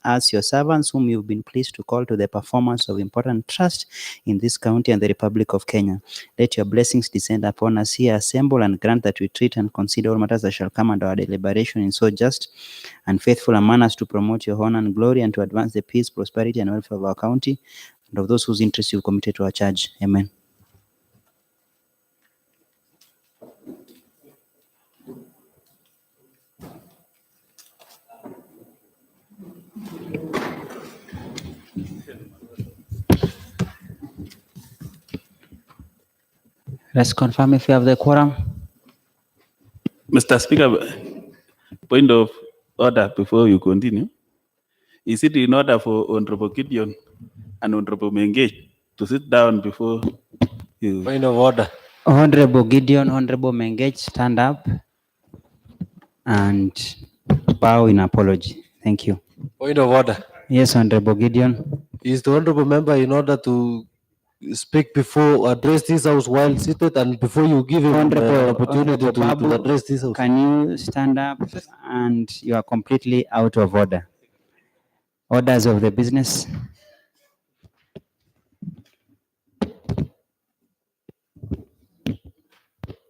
us, your servants, whom you've been pleased to call to the performance of important trust in this county and the Republic of Kenya. Let your blessings descend upon us here, assemble, and grant that we treat and consider all matters that shall come under our deliberation in so just and faithful a manner as to promote your honor and glory and to advance the peace, prosperity, and welfare of our county and of those whose interests you've committed to our charge. Amen. Let's confirm if you have the quorum. Mr. Speaker, point of order before you continue. Is it in order for Honorable Gideon and Honorable Mengage to sit down before you? Point of order. Honorable Gideon, Honorable Mengage, stand up and bow in apology. Thank you. Point of order. Yes, Honorable Gideon. Is the honorable member in order to speak before address this house while seated and before you give him an opportunity to address this house? Can you stand up? And you are completely out of order. Orders of the business.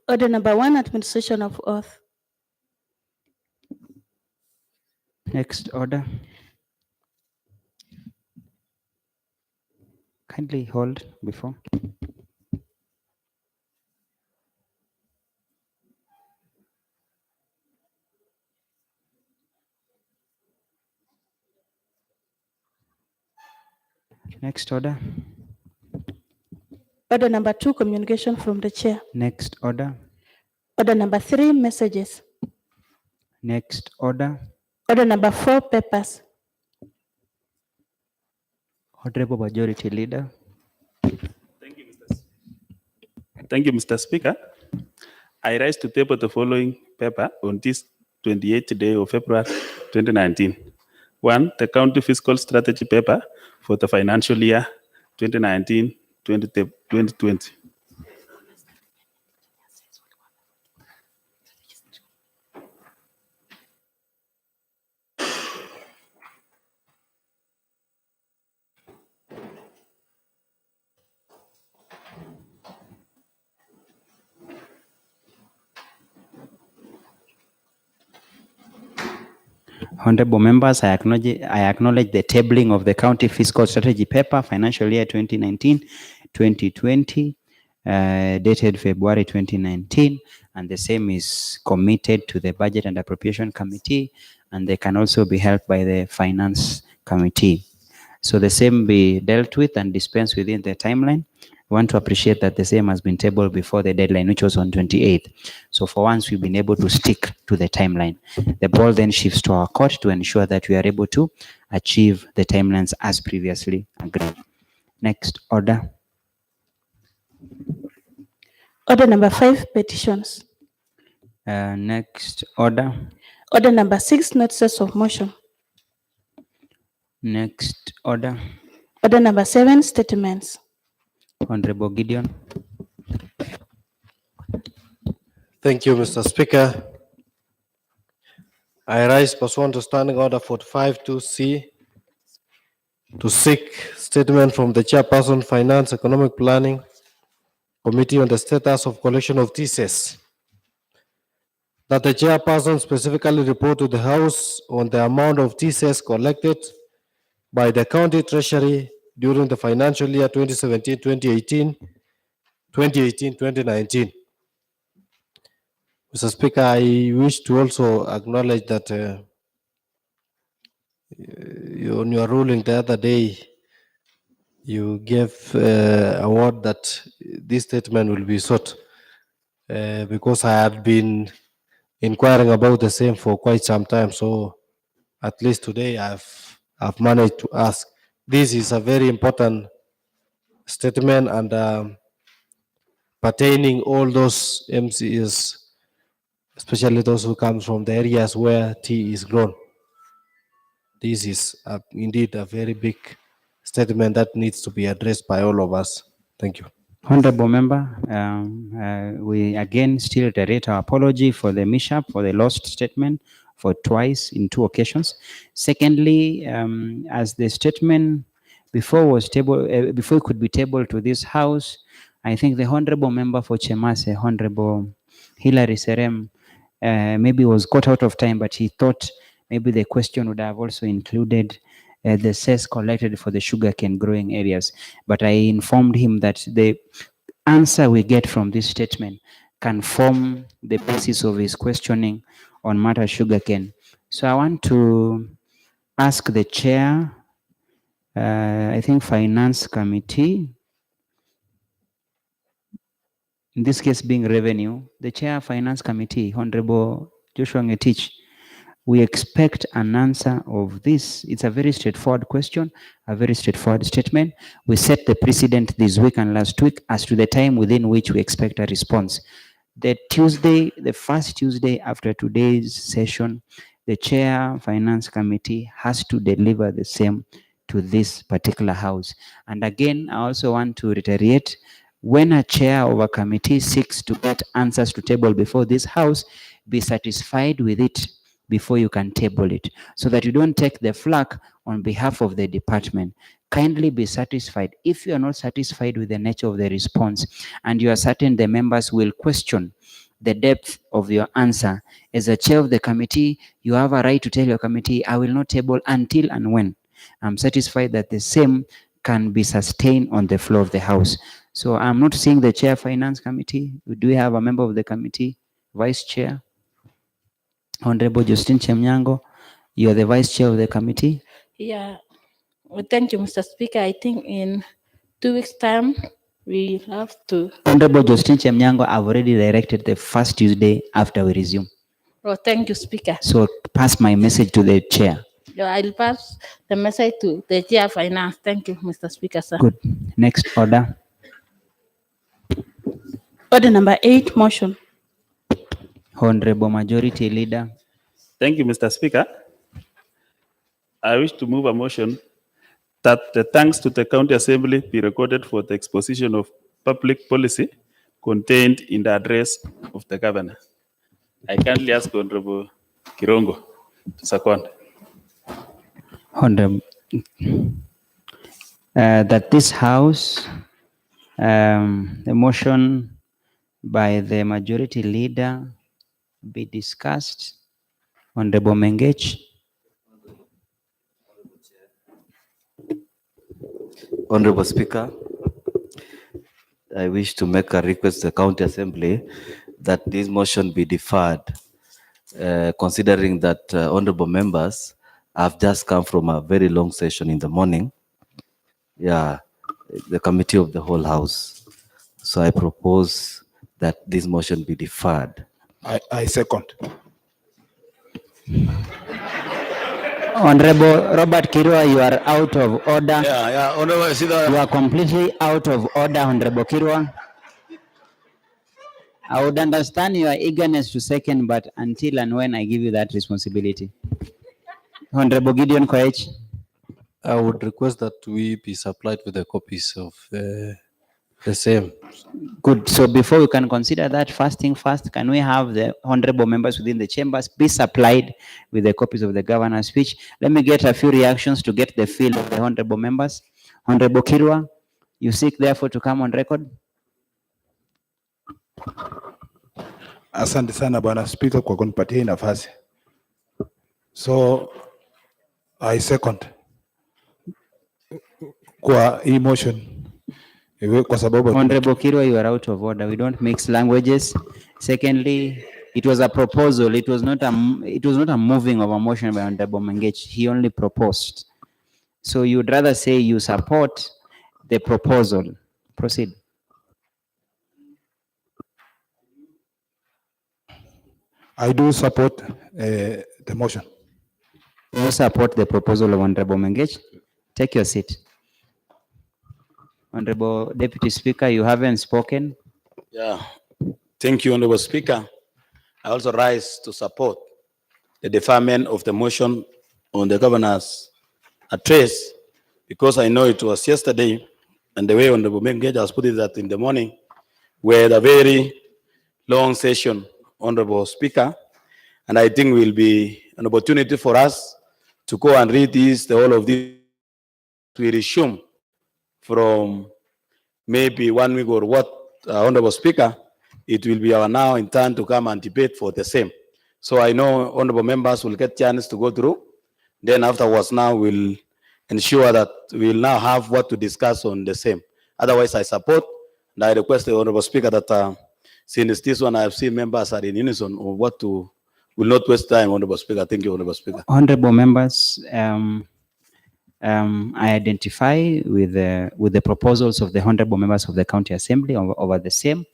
Order number 1, administration of oath. Next order. Kindly hold before. Next order. Order number 2, communication from the chair. Next order. Order number 3, messages. Next order. Order number 4, papers. Honorable Majority Leader. Thank you, Mr. Speaker. I rise to table the following paper on this 28th day of February 2019. 1, the county fiscal strategy paper for the financial year 2019-2020. Honorable members, I acknowledge the tabling of the county fiscal strategy paper, financial year 2019-2020, dated February 2019, and the same is committed to the Budget and Appropriation Committee, and they can also be helped by the Finance Committee. So the same be dealt with and dispensed within the timeline. I want to appreciate that the same has been tabled before the deadline, which was on 28th. So for once, we've been able to stick to the timeline. The ball then shifts to our court to ensure that we are able to achieve the timelines as previously agreed. Next order. Order number 5, petitions. Next order. Order number 6, notices of motion. Next order. Order number 7, statements. Honorable Gideon. Thank you, Mr. Speaker. I rise pursuant to Standing Order 45-2C to seek statement from the Chairperson, Finance Economic Planning Committee on the status of collection of TSES. That the Chairperson specifically report to the House on the amount of TSES collected by the County Treasury during the financial year 2017-2018, 2018-2019. Mr. Speaker, I wish to also acknowledge that on your ruling the other day, you gave a word that this statement will be sought because I had been inquiring about the same for quite some time. So at least today I've managed to ask. This is a very important statement and pertaining all those MCs, especially those who come from the areas where tea is grown. This is indeed a very big statement that needs to be addressed by all of us. Thank you. Honorable member, we again still reiterate our apology for the mishap, for the lost statement for twice in 2 occasions. Secondly, as the statement before was tabled, before it could be tabled to this House, I think the Honorable Member for Chemase, Honorable Hilary Serem, maybe was caught out of time, but he thought maybe the question would have also included the cess collected for the sugarcane growing areas. But I informed him that the answer we get from this statement can form the basis of his questioning on matter sugarcane. So I want to ask the chair, I think Finance Committee, in this case being Revenue, the chair of Finance Committee, Honorable Joshua Ngetich, we expect an answer of this. It's a very straightforward question, a very straightforward statement. We set the precedent this week and last week as to the time within which we expect a response. The Tuesday, the first Tuesday after today's session, the chair Finance Committee has to deliver the same to this particular House. And again, I also want to reiterate, when a chair of a committee seeks to get answers to table before this House, be satisfied with it before you can table it, so that you don't take the flak on behalf of the department. Kindly be satisfied. If you are not satisfied with the nature of the response and you are certain the members will question the depth of your answer, as a chair of the committee, you have a right to tell your committee, I will not table until and when I'm satisfied that the same can be sustained on the floor of the House. So I'm not seeing the chair Finance Committee. Do we have a member of the committee? Vice Chair? Honorable Justine Chemnyango, you are the Vice Chair of the committee. Yeah, well, thank you, Mr. Speaker. I think in 2 weeks' time, we have to. Honorable Justine Chemnyango, I've already directed the first Tuesday after we resume. Oh, thank you, Speaker. So pass my message to the chair. Yeah, I'll pass the message to the Chair of Finance. Thank you, Mr. Speaker, sir. Good. Next order. Order number 8, motion. Honorable Majority Leader. Thank you, Mr. Speaker. I wish to move a motion that the thanks to the County Assembly be recorded for the exposition of public policy contained in the address of the Governor. I kindly ask Honorable Kirongo to second. Honorable, that this House, the motion by the Majority Leader be discussed. Honorable Mengech. Honorable Speaker, I wish to make a request to the County Assembly that this motion be deferred, considering that honorable members have just come from a very long session in the morning. Yeah, the committee of the whole House. So I propose that this motion be deferred. I second. Honorable Robert Kirwa, you are out of order. Yeah, Honorable You are completely out of order, Honorable Kirwa. I would understand your eagerness to second, but until and when I give you that responsibility. Honorable Gideon Koech. I would request that we be supplied with the copies of the same. Good. So before we can consider that, first thing first, can we have the honorable members within the chambers be supplied with the copies of the governor's speech? Let me get a few reactions to get the feel of the honorable members. Honorable Kirwa, you seek therefore to come on record. Asante sana Bwana Speaker kwa kunipatia hii nafasi. So I second kwa hii motion. Kwa sababu Honorable Kirwa, you are out of order. We don't mix languages. Secondly, it was a proposal. It was not a moving of a motion by Honorable Mengech. He only proposed. So you would rather say you support the proposal. Proceed. I do support the motion. You support the proposal of Honorable Mengech. Take your seat. Honorable Deputy Speaker, you haven't spoken. Yeah, thank you, Honorable Speaker. I also rise to support the deferment of the motion on the governor's address, because I know it was yesterday, and the way Honorable Mengech has put it that in the morning, we had a very long session, Honorable Speaker, and I think we'll be an opportunity for us to go and read these, the whole of these. We resume from maybe 1 week or what, Honorable Speaker, it will be our now in turn to come and debate for the same. So I know honorable members will get chance to go through. Then afterwards now we'll ensure that we'll now have what to discuss on the same. Otherwise I support, and I request the Honorable Speaker that since this one I have seen members are in unison on what to, will not waste time, Honorable Speaker. Thank you, Honorable Speaker. Honorable members, I identify with the proposals of the honorable members of the County Assembly over the same.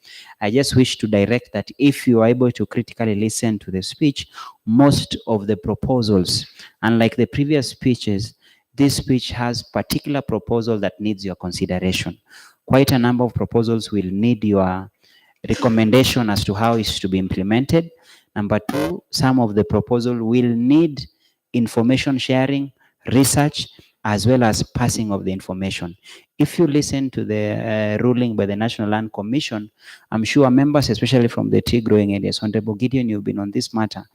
I just wish to direct that if you are able to critically listen to the speech, most of the proposals, unlike the previous speeches, this speech has particular proposal that needs your consideration. Quite a number of proposals will need your recommendation as to how it's to be implemented. Number two, some of the proposal will need information sharing, research, as well as passing of the information. If you listen to the ruling by the National Land Commission, I'm sure members, especially from the tea growing areas, Honorable Gideon, you've been on this matter.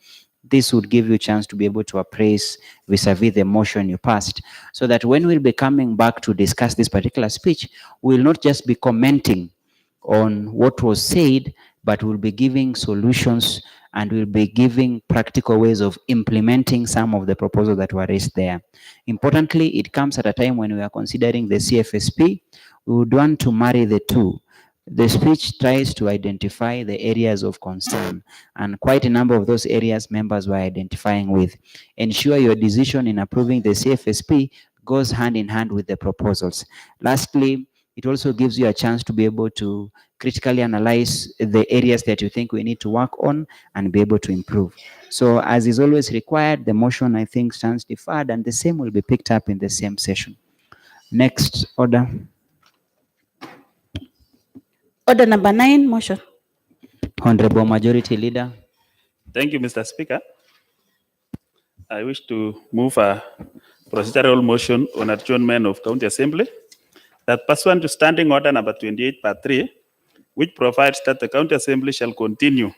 This would give you a chance to be able to appraise vis-a-vis the motion you passed, so that when we'll be coming back to discuss this particular speech, we'll not just be commenting on what was said, but we'll be giving solutions and we'll be giving practical ways of implementing some of the proposals that were raised there. Importantly, it comes at a time when we are considering the CFSP. We would want to marry the two. The speech tries to identify the areas of concern, and quite a number of those areas members were identifying with. Ensure your decision in approving the CFSP goes hand in hand with the proposals. Lastly, it also gives you a chance to be able to critically analyze the areas that you think we need to work on and be able to improve. So as is always required, the motion I think stands deferred and the same will be picked up in the same session. Next order. Order number 9, motion. Honorable Majority Leader. Thank you, Mr. Speaker. I wish to move a procedural motion on adjournment of County Assembly that pursuant to Standing Order number 28 part 3, which provides that the County Assembly shall continue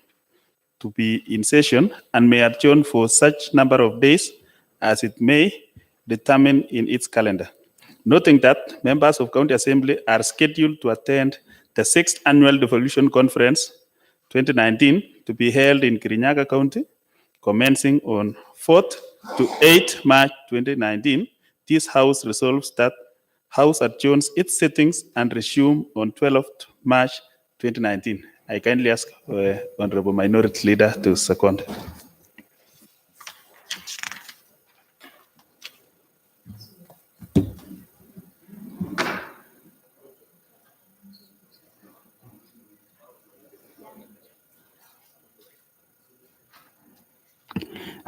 to be in session and may adjourn for such number of days as it may determine in its calendar. Noting that members of County Assembly are scheduled to attend the 6th Annual Devolution Conference 2019 to be held in Kirinyaga County, commencing on 4th to 8th March 2019. This House resolves that House adjourns its sittings and resume on 12th March 2019. I kindly ask Honorable Minority Leader to second.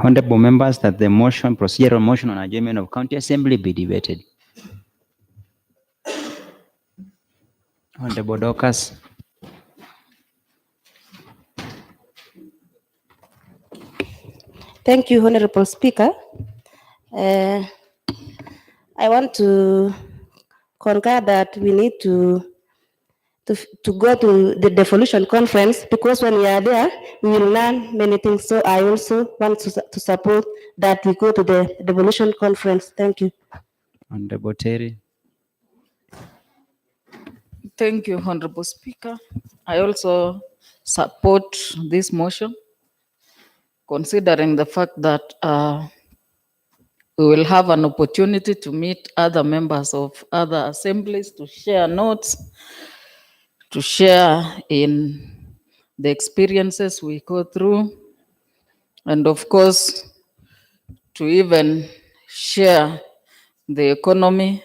Honorable members, that the motion, procedural motion on adjournment of County Assembly be debated. Honorable Dorcas. Thank you, Honorable Speaker. I want to concur that we need to go to the devolution conference, because when we are there, we will learn many things. So I also want to support that we go to the devolution conference. Thank you. Honorable Terry. Thank you, Honorable Speaker. I also support this motion, considering the fact that we will have an opportunity to meet other members of other assemblies to share notes, to share in the experiences we go through, and of course, to even share the economy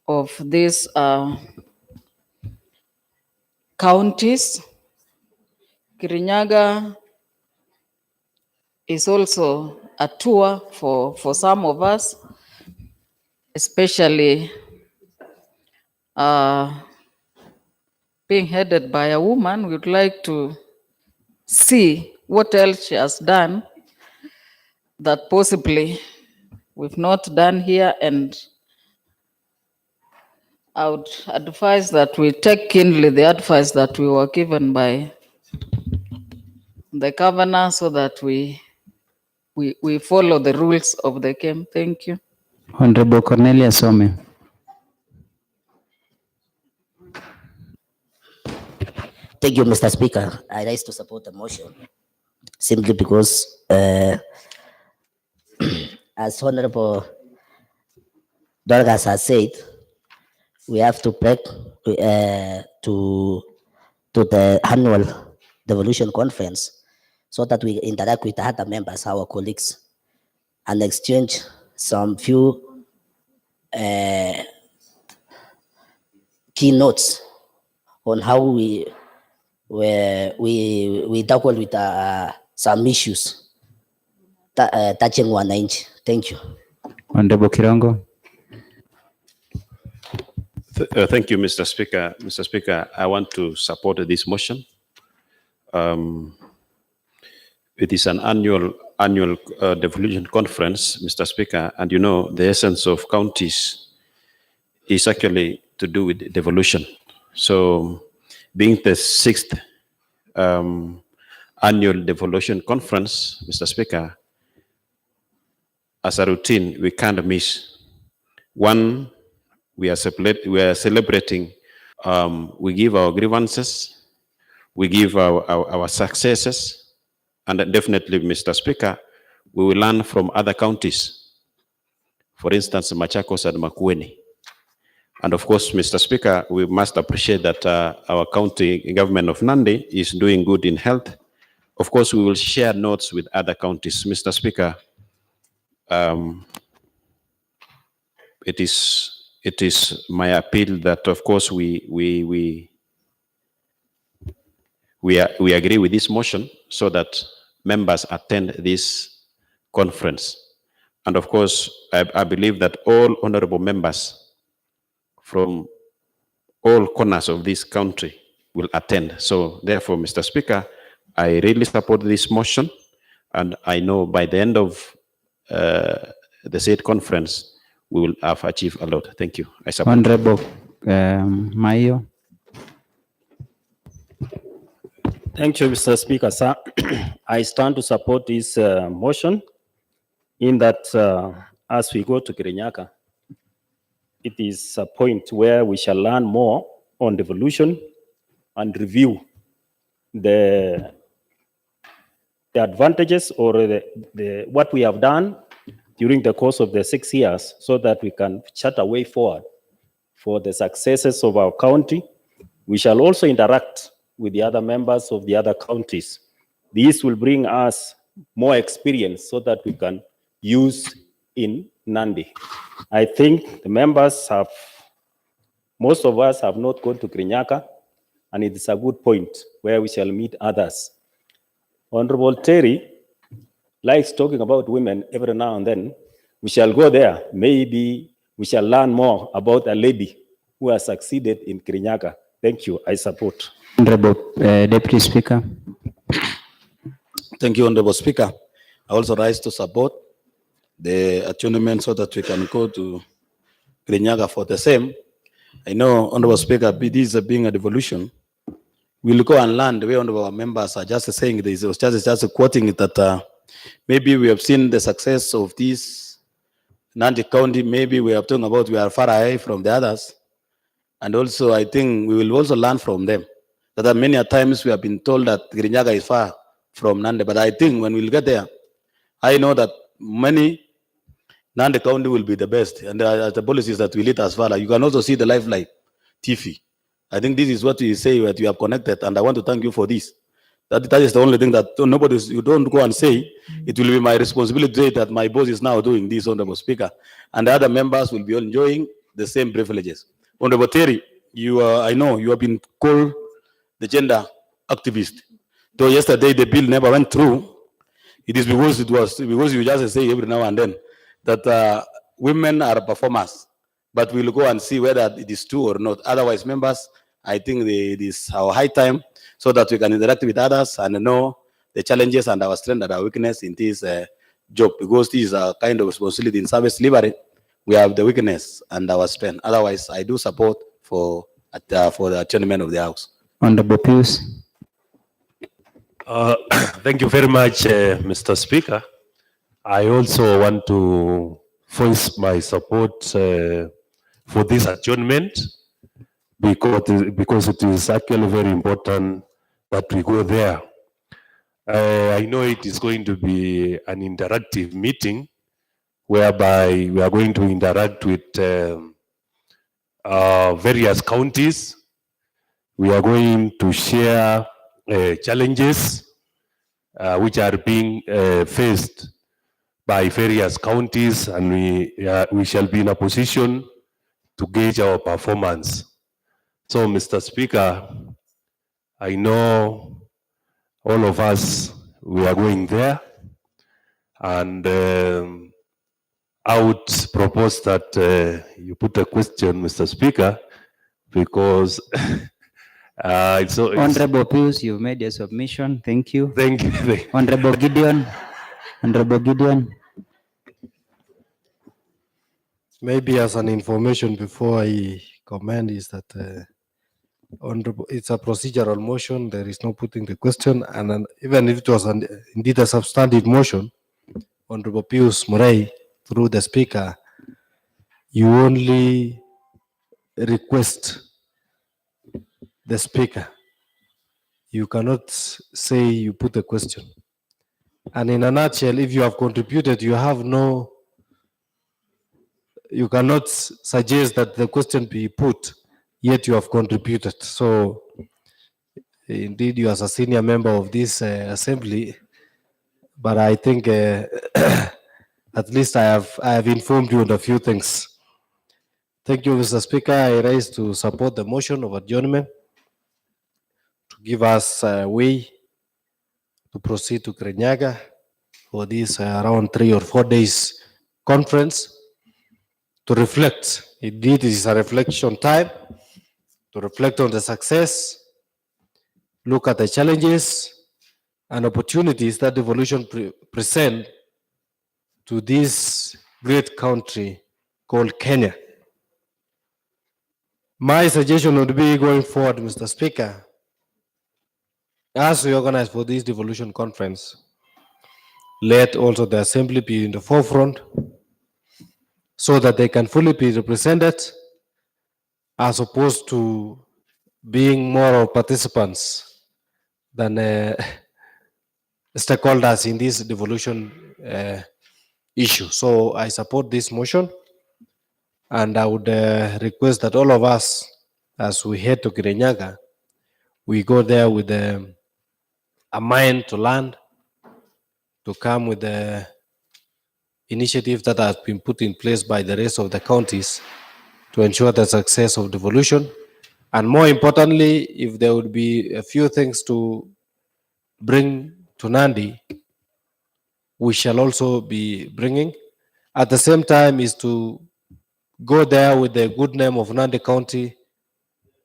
of these counties. Kirinyaga is also a tour for some of us, especially being headed by a woman. We'd like to see what else she has done that possibly we've not done here, and I would advise that we take keenly the advice that we were given by the governor, so that we we follow the rules of the game. Thank you. Honorable Cornelia Some. Thank you, Mr. Speaker. I rise to support the motion simply because, as Honorable Dorgas has said, we have to break to the annual devolution conference so that we interact with the other members, our colleagues, and exchange some few keynotes on how we tackle with some issues touching wananchi. Thank you. Honorable Kirongo. Thank you, Mr. Speaker. Mr. Speaker, I want to support this motion. It is an annual devolution conference, Mr. Speaker, and you know the essence of counties is actually to do with devolution. So, being the 6th annual devolution conference, Mr. Speaker, as a routine, we can't miss. One, we are celebrating, we give our grievances, we give our successes, and definitely, Mr. Speaker, we will learn from other counties. For instance, Machakos and Makueni. And of course, Mr. Speaker, we must appreciate that our county government of Nandi is doing good in health. Of course, we will share notes with other counties. Mr. Speaker, it is my appeal that, of course, we agree with this motion so that members attend this conference. And of course, I believe that all honorable members from all corners of this country will attend. So therefore, Mr. Speaker, I really support this motion, and I know by the end of the said conference, we will have achieved a lot. Thank you. I support. Honorable Mayo. Thank you, Mr. Speaker, sir. I stand to support this motion in that as we go to Kirinyaga, it is a point where we shall learn more on devolution and review the advantages or the what we have done during the course of the 6 years so that we can chart a way forward for the successes of our county. We shall also interact with the other members of the other counties. This will bring us more experience so that we can use in Nandi. I think the members have, most of us have not gone to Kirinyaga, and it is a good point where we shall meet others. Honorable Terry likes talking about women every now and then. We shall go there. Maybe we shall learn more about a lady who has succeeded in Kirinyaga. Thank you. I support. Honorable Deputy Speaker. Thank you, Honorable Speaker. I also rise to support the attunement so that we can go to Kirinyaga for the same. I know, Honorable Speaker, this being a devolution, we'll go and learn the way our members are just saying this. It was just quoting it that maybe we have seen the success of this Nandi County. Maybe we are talking about we are far away from the others. And also, I think we will also learn from them. That many times we have been told that Kirinyaga is far from Nandi. But I think when we'll get there, I know that many Nandi County will be the best. And the policies that we lead as far. You can also see the lifeline, TV. I think this is what we say that you have connected. And I want to thank you for this. That is the only thing that you don't go and say. It will be my responsibility that my boss is now doing this, Honorable Speaker. And the other members will be enjoying the same privileges. Honorable Terry, I know you have been called the gender activist. Though yesterday the bill never went through, it is because you just say every now and then that women are performers, but we'll go and see whether it is true or not. Otherwise, members, I think it is our high time so that we can interact with others and know the challenges and our strength and our weakness in this job, because this is a kind of responsibility in service delivery. We have the weakness and our strength. Otherwise, I do support for the chairman of the House. Honorable Pius. Thank you very much, Mr. Speaker. I also want to voice my support for this adjournment because it is actually very important that we go there. I know it is going to be an interactive meeting whereby we are going to interact with various counties. We are going to share challenges which are being faced by various counties, and we shall be in a position to gauge our performance. So, Mr. Speaker, I know all of us, we are going there, and I would propose that you put a question, Mr. Speaker, because Honorable Pius, you've made your submission. Thank you. Thank you. Honorable Gideon. Honorable Gideon. Maybe as an information before I comment is that it's a procedural motion. There is no putting the question, and then even if it was indeed a substantive motion, Honorable Pius Murray, through the Speaker, you only request the Speaker. You cannot say you put a question. And in a nutshell, if you have contributed, you cannot suggest that the question be put, yet you have contributed. So indeed, you as a senior member of this assembly, but I think at least I have informed you on a few things. Thank you, Mr. Speaker. I rise to support the motion of adjournment to give us a way to proceed to Kirinyaga for this around 3 or 4 days conference to reflect. Indeed, it is a reflection time to reflect on the success, look at the challenges and opportunities that devolution present to this great country called Kenya. My suggestion would be going forward, Mr. Speaker, as we organize for this devolution conference, let also the assembly be in the forefront so that they can fully be represented as opposed to being more of participants than stakeholders in this devolution issue. So I support this motion, and I would request that all of us, as we head to Kirinyaga, we go there with a mind to learn, to come with the initiative that has been put in place by the rest of the counties to ensure the success of devolution. And more importantly, if there would be a few things to bring to Nandi, we shall also be bringing. At the same time is to go there with the good name of Nandi County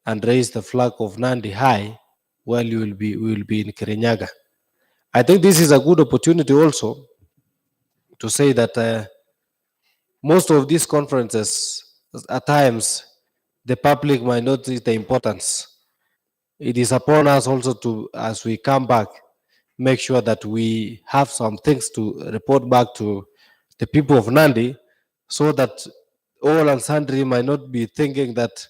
and raise the flag of Nandi high while we will be in Kirinyaga. I think this is a good opportunity also to say that most of these conferences, at times, the public might not see the importance. It is upon us also to, as we come back, make sure that we have some things to report back to the people of Nandi, so that all and sundry might not be thinking that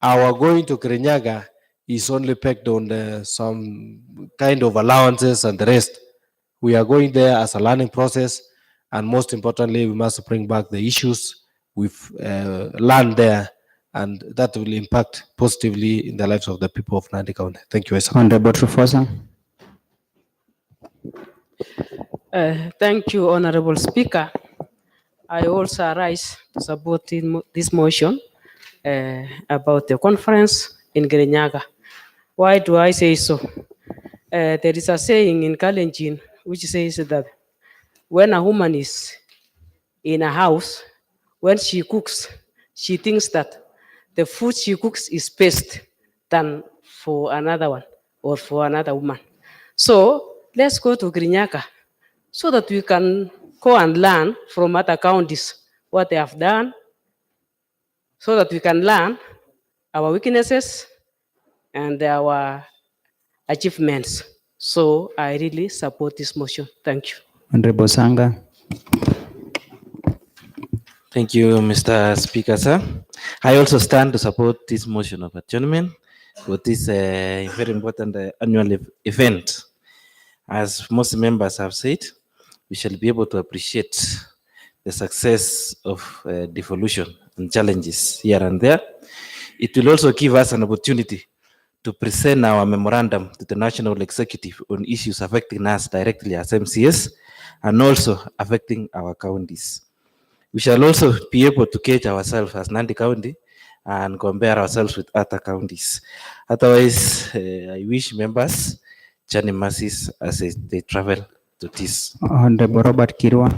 our going to Kirinyaga is only pegged on some kind of allowances and the rest. We are going there as a learning process, and most importantly, we must bring back the issues we've learned there, and that will impact positively in the lives of the people of Nandi County. Thank you, sir. Honorable Trufosa. Thank you, Honorable Speaker. I also rise to support this motion about the conference in Kirinyaga. Why do I say so? There is a saying in Kalenjin which says that when a woman is in a house, when she cooks, she thinks that the food she cooks is best than for another one or for another woman. So let's go to Kirinyaga so that we can go and learn from other counties what they have done, so that we can learn our weaknesses and our achievements. So I really support this motion. Thank you. Honorable Sanga. Thank you, Mr. Speaker, sir. I also stand to support this motion of adjournment for this very important annual event. As most members have said, we shall be able to appreciate the success of devolution and challenges here and there. It will also give us an opportunity to present our memorandum to the National Executive on issues affecting us directly as MCS and also affecting our counties. We shall also be able to gauge ourselves as Nandi County and compare ourselves with other counties. Otherwise, I wish members journey masses as they travel to this. Honorable Robert Kirwa.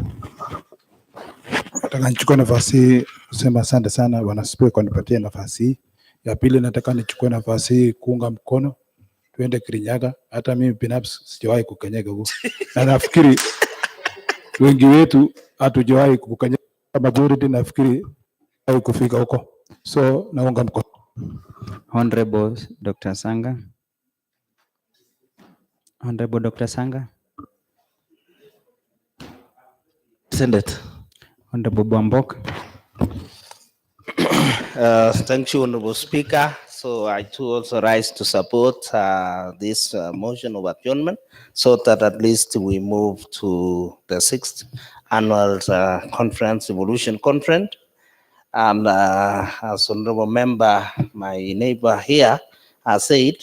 Nataka nichukue nafasi hii kusema asante sana Bwana Spika kwa kunipatia nafasi hii. Ya pili, nataka nichukue nafasi hii kuunga mkono tuende Kirinyaga. Hata mimi binafsi sijawahi kukanyaga huko. Na nafikiri wengi wetu hatujawahi kukanyaga, majority nafikiri hai kufika huko. So naunga mkono. Honorable Dr. Sanga. Honorable Dr. Sanga. Send it. Honorable Bwambok. Thank you, Honorable Speaker. So I too also rise to support this motion of adjournment so that at least we move to the 6th annual conference, Evolution Conference. And as Honorable Member, my neighbor here, has said,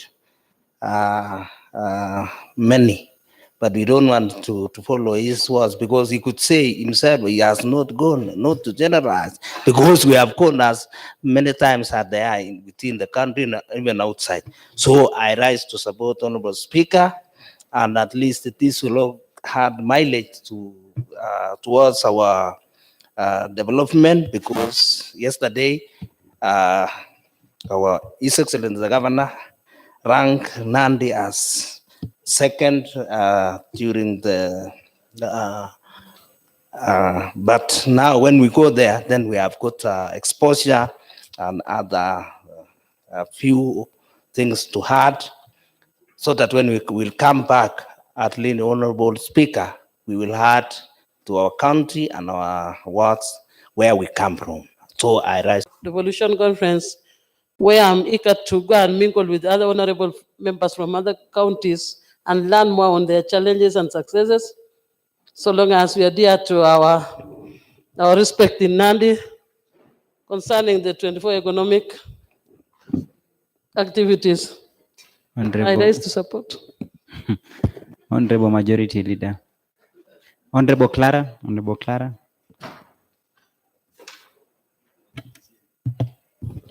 many, but we don't want to follow his words because he could say himself he has not gone, not to generalize, because we have gone as many times as they are within the country and even outside. So I rise to support Honorable Speaker, and at least this will have mileage to towards our development, because yesterday our His Excellency the Governor ranked Nandi as second during the but now when we go there, then we have got exposure and other few things to add, so that when we will come back, at least Honorable Speaker, we will add to our country and our wards where we come from. So I rise. Devolution Conference, where I'm eager to go and mingle with other honorable members from other counties and learn more on their challenges and successes, so long as we adhere to our respect in Nandi concerning the 24 economic activities. I rise to support. Honorable Majority Leader. Honorable Clara. Honorable Clara.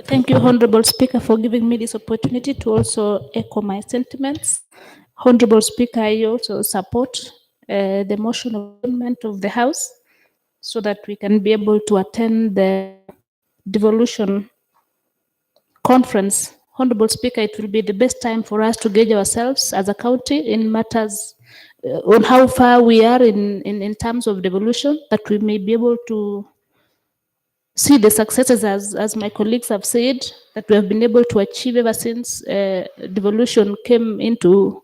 Thank you, Honorable Speaker, for giving me this opportunity to also echo my sentiments. Honorable Speaker, I also support the motion of adjournment of the House so that we can be able to attend the devolution conference. Honorable Speaker, it will be the best time for us to gauge ourselves as a county in matters on how far we are in terms of devolution, that we may be able to see the successes, as my colleagues have said, that we have been able to achieve ever since devolution came into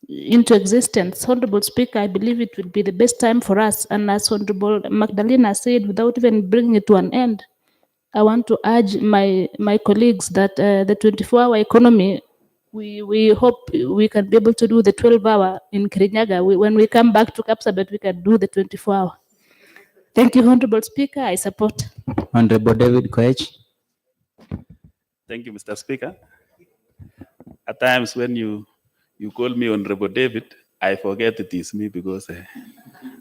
existence. Honorable Speaker, I believe it will be the best time for us. And as Honorable Magdalena said, without even bringing it to an end, I want to urge my colleagues that the 24-hour economy, we hope we can be able to do the 12-hour in Kirinyaga. When we come back to Kapsabet, we can do the 24-hour. Thank you, Honorable Speaker. I support. Honorable David Koech. Thank you, Mr. Speaker. At times when you call me Honorable David, I forget it is me because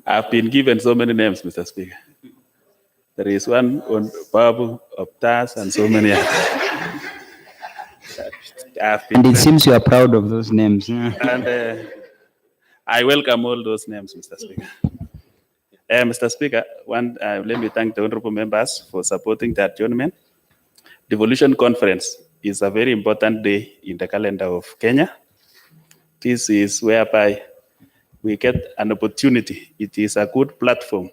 I've been given so many names, Mr. Speaker. There is one on Babu, Optas, and so many others. And it seems you are proud of those names. And I welcome all those names, Mr. Speaker. Mr. Speaker, let me thank the honorable members for supporting the adjournment. Devolution Conference is a very important day in the calendar of Kenya. This is whereby we get an opportunity. It is a good platform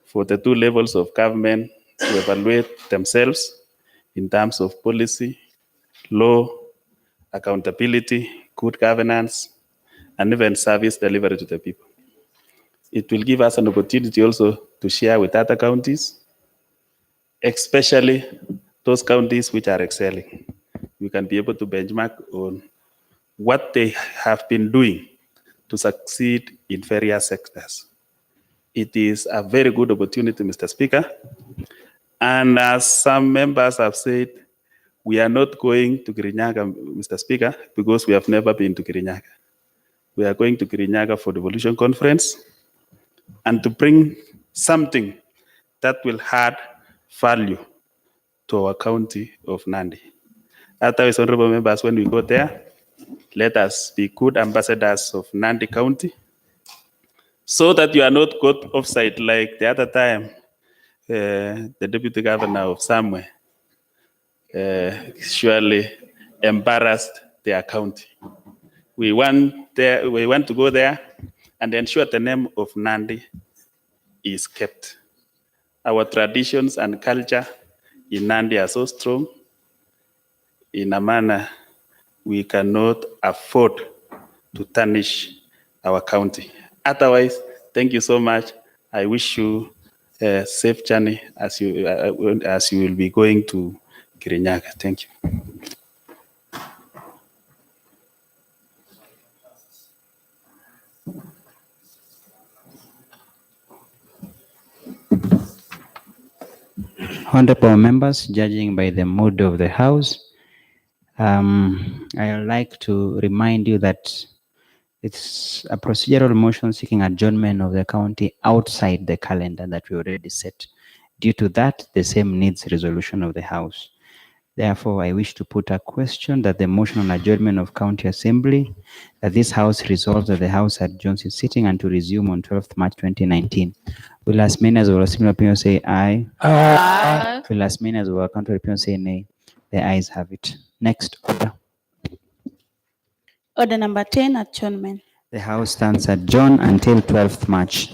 for the two levels of government to evaluate themselves in terms of policy, law, accountability, good governance, and even service delivery to the people. It will give us an opportunity also to share with other counties, especially those counties which are excelling. We can be able to benchmark on what they have been doing to succeed in various sectors. It is a very good opportunity, Mr. Speaker. And as some members have said, we are not going to Kirinyaga, Mr. Speaker, because we have never been to Kirinyaga. We are going to Kirinyaga for the Devolution Conference and to bring something that will add value to our county of Nandi. Otherwise, honorable members, when we go there, let us be good ambassadors of Nandi County so that you are not caught offside like the other time, the deputy governor of somewhere surely embarrassed their county. We want to go there and ensure the name of Nandi is kept. Our traditions and culture in Nandi are so strong in a manner we cannot afford to tarnish our county. Otherwise, thank you so much. I wish you a safe journey as you will be going to Kirinyaga. Thank you. Honorable members, judging by the mood of the House, I would like to remind you that it's a procedural motion seeking adjournment of the county outside the calendar that we already set. Due to that, the same needs resolution of the House. Therefore, I wish to put a question that the motion on adjournment of County Assembly, that this House resolves that the House adjourns its sitting and to resume on 12th March 2019. Will as many as will assume opinion say aye? Aye. Will as many as will counter opinion say nay? The ayes have it. Next order. Order number 10, adjournment. The House stands adjourned until 12th March.